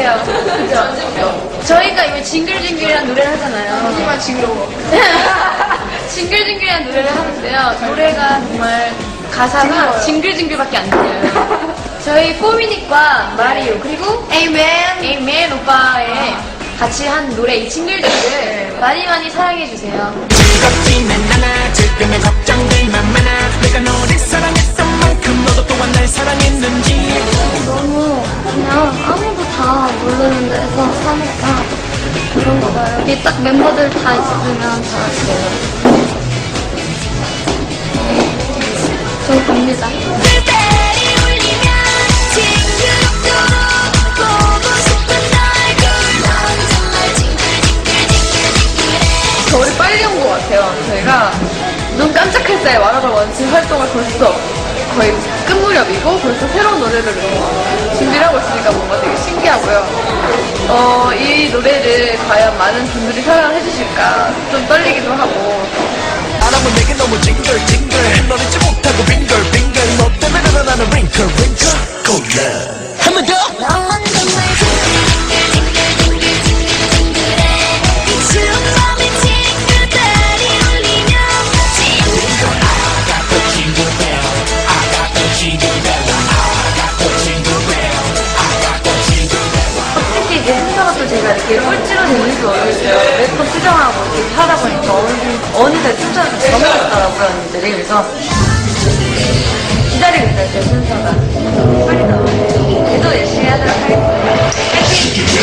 같아요. 그죠? 저희가 이번 징글징글이라는 노래를 하잖아요. 하지만 징그러워. 징글징글이라는 노래를 하는데요. 노래가 정말 가사가 징글징글밖에 안 들려요. 저희 포미닛과 마리오 그리고 에이맨 오빠의 같이 한 노래 이 징글징글 많이 많이 사랑해주세요. 즐겁지는 않아 지금의 걱정들만 많아 내가 너를 사랑했던 만큼 너도 또한 날 사랑했는지 너무 그냥 아무도 다 모르는 데서 사니까 그런가 봐요. 여기 딱 멤버들 다 있으면 잘할게요. 저 갑니다. 겨울이 빨리 온 것 같아요. 저희가 눈 깜짝할 사이에 와라라 원치 활동을 벌써 거의 끝무렵이고 벌써 새로운 노래를 준비를 하고 있으니까 뭔가 되게 신기하고요. 이 노래를 과연 많은 분들이 사랑을 해주실까 좀 떨리기도 하고 알아보 내게 너무 징글징글 널 잊지 못하고 빙글빙글 너 때문에 나는 링클 한 번 더! 특히 이제 행사가 또 제가 이렇게 꼴찌로 되는 줄 모르겠어요. 매번 수정하고 이렇게 하다 보니까 어느새 출전을 정해졌더라고요, 언니들이. 그래서 기다리고 있어요, 제 순서가. 빨리 나와요. 그래도 열심히 하도록 하겠습니다. 화이팅!